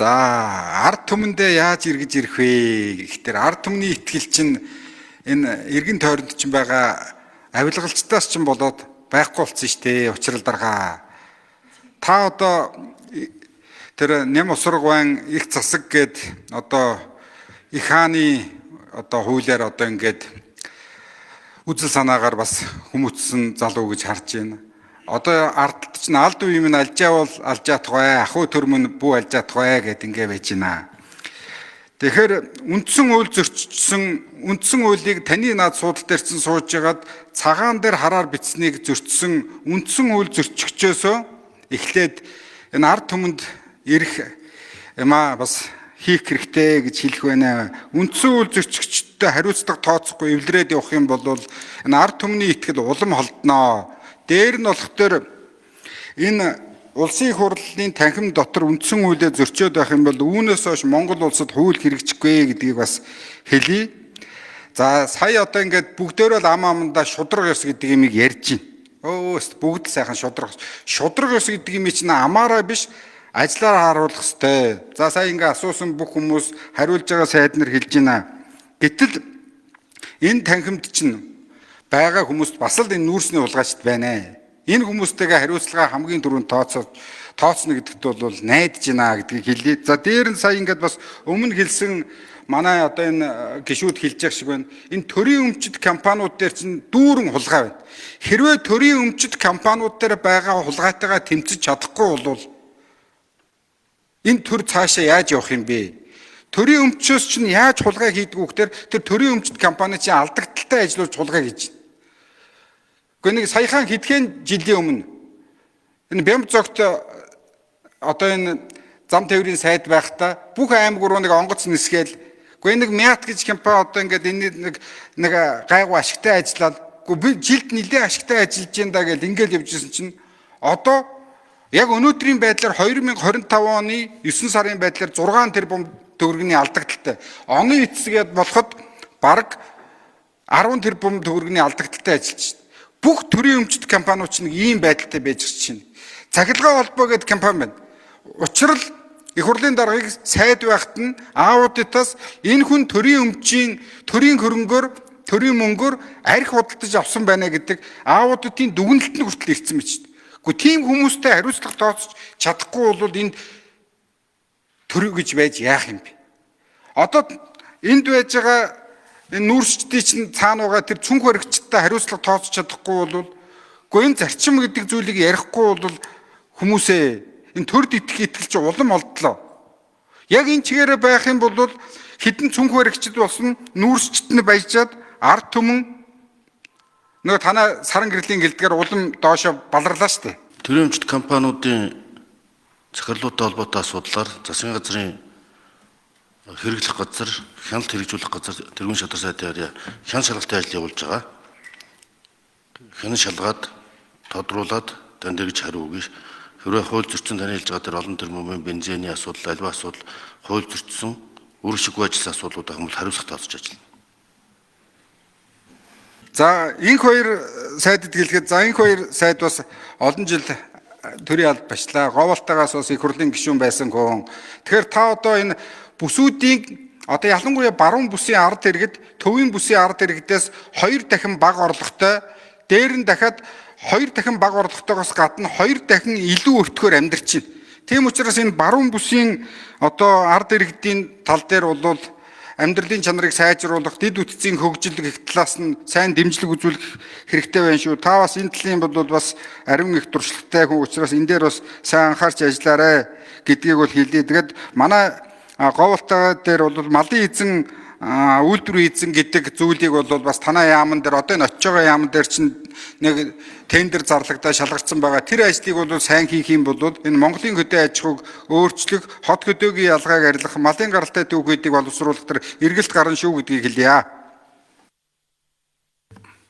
За ард түмэндээ яаж эргэж ирэх вэ гэхээр ард түмний итгэл чинь энэ эргэн тойронд чинь байгаа авилгалчтаас чинь болоод байхгүй болсон шүү дээ. Учрал дарга. Та одоо тэр нэм усраг ван их засаг гээд одоо их хааны одоо хуулиар одоо ингээд үзэл санаагаар бас хүмүүцсэн залуу гэж харж байна. Одоо ардд чинь алд үе минь алжаавал алжаат гой, ахуй төрмөн бүү алжаат гой гэд ингэ байж байна. Тэгэхээр үндсэн үйл зөрчсөн үндсэн үйлийг таны наад суудал дээр чинь сууж ягаад цагаан дээр хараар бичсэнийг зөрчсөн үндсэн үйл зөрчигчөөсөө эхлээд энэ ард түмэнд ирэх юмаа бас хийх хэрэгтэй гэж хэлэх байна. Үндсэн үйл зөрчигчтэй хариуцлага тооцохгүй эвлэрээд явах юм бол энэ ард түмний итгэл улам холдноо. Дээр нь болохоор энэ улсын их хурлын танхим дотор үндсэн хуулиа зөрчөөд байх юм бол үүнээс хойш Монгол улсад хууль хэрэгжихгүй гэдгийг бас хэлье. За сая одоо ингээд бүгдөө л ам амдаа шудраг ёс гэдэг юмыг ярьж байна. Бүгд л сайхан шудраг ёс гэдэг юм чинь амаараа биш ажиллаар харуулах ёстой. За сая ингээд асуусан бүх хүмүүс хариулж байгаа сайд нар хэлж байна. Гэтэл энэ танхимд чинь байгаа хүмүүст бас л энэ нүүрсний улгаач байна. Энэ хүмүүстэйгээ хариуцлага хамгийн түрүүнд тооцно гэдэгт бол найдаж байна гэдгийг хэлье. За дээр нь сая ингээд бас өмнө хэлсэн манай одоо энэ гишүүд хэлж байгаа шиг байна. Энэ төрийн өмчит компаниуд дээр чинь дүүрэн хулгай байна. Хэрвээ төрийн өмчит компаниуд дээр байгаа хулгайтайгаа тэмцэж чадахгүй бол энэ төр цаашаа яаж явах юм бэ? Төрийн өмчөөс чинь яаж хулгай хийдэг вэ гэхээр тэр төрийн өмчит компани чинь алдагдaltaй ажиллуулж хулгай хийж байна. Гэхдээ нэг саяхан хэдхэн жилийн өмнө энэ Бямб зогт одоо энэ зам тээврийн сайд байхдаа бүх аймаг руу нэг онгоц нисгээл гэхдээ нэг Мят гэж компани одоо ингээд энэ нэг гайгүй ашигтай ажиллаад би жилд нэлээд ашигтай ажиллаж байна да гэж ингээл явжсэн чинь одоо яг өнөөдрийн байдлаар 2025 оны 9 сарын байдлаар 6 тэрбум төгрөгийн алдагдaltaй. Оны эцэсгээд болоход бараг 10 тэрбум төгрөгийн алдагдaltaй ажиллаж байна. Бүх төрийн өмчит компаниуд ч нэг ийм байдалтай байж байна. Цахилгаан холбоо гэдэг компани байна. Учрал их хурлын даргаыг сайд байхад нь аудитаас энэ хүн төрийн өмчийн төрийн хөрөнгөөр төрийн мөнгөөр арх худалдаж авсан байна гэдэг аудитын дүгнэлт нь хүртэл ирсэн мэт. Гэхдээ тийм хүмүүстэй хариуцлага тооцож чадахгүй бол энд төрөв гэж байж яах юм бэ? Одоо энд байж байгаа энэ нүүрсчдийн чинь цаана байгаа тэр цүнх баригчтай хариуцлага тооцож чадахгүй бол энэ зарчим гэдэг зүйлийг ярихгүй бол хүмүүсээ энэ төрд итгэж улам олдлоо. Яг энэ чигээрээ байх юм бол хідэн цүнх баригчд болсон нүүрсчд нь баяжаад ард түмэн нөгөө танаа саран гэрлийн гэлдгээр улам доошо баларлаа штэ. Төрийн өмчит компаниудын захирлуудтай холбоотой асуудлаар засгийн газрын хэрэглэх газар, хяналт хэрэгжүүлэх газар тэргүүн шадар сайдаар хяналт шалгалтын ажил явуулж байгаа. Хяналт шалгаад тодруулаад танд гэж хариу өгье. Хэрвээ хууль зөрчсөн таны хэлж байгаа тэр олон тэрбумын бензиний асуудал, альва асуудал, хууль зөрчсөн үр шиггүй ажилласан асуудлууд байгаа бол хариуцлага тооцож ажиллана. За инх хоёр сайдд хэлэхэд инх хоёр сайд бас олон жил төрийн алба бачлаа. Говьолтойгоос бас их хурлын гишүүн байсан хүн. Тэгэхээр та одоо энэ бүсүүдийн одоо ялангуяа баруун бүсийн ард иргэд төвийн бүсийн ард иргэдээс 2 дахин бага орлоготой, дээр нь дахиад 2 дахин бага орлоготойгоос гадна 2 дахин илүү өртгөөр амьдарч байна. Тийм учраас энэ баруун бүсийн одоо ард иргэдийн тал дээр бол амьдралын чанарыг сайжруулах, дид үтцийн хөгжил гэх талаас нь сайн дэмжлэг үзүүлэх хэрэгтэй байна шүү. Та бас энэ талын бол бас ариун их туршлагатай хүн учраас энэ дээр бас сайн анхаарч ажиллаарай гэдгийг бол хэлье. Тэгээд манай говьолтой дээр бол малын эзэн үйлдвэрийн эзэн гэдэг зүйлийг бол бас танаа яамн дээр одоо энэ очиж байгаа яамн дээр чинь нэг тендер зарлагдаа шалгагдсан байгаа. Тэр ажлыг бол сайн хийх юм бол энэ Монголын хөдөө аж ахуйг өөрчлөх, хот хөдөөгийн ялгааг арилгах, малын гаралтай төв гэдгийг боловсруулах төр эргэлт гарна шүү гэдгийг хэлье.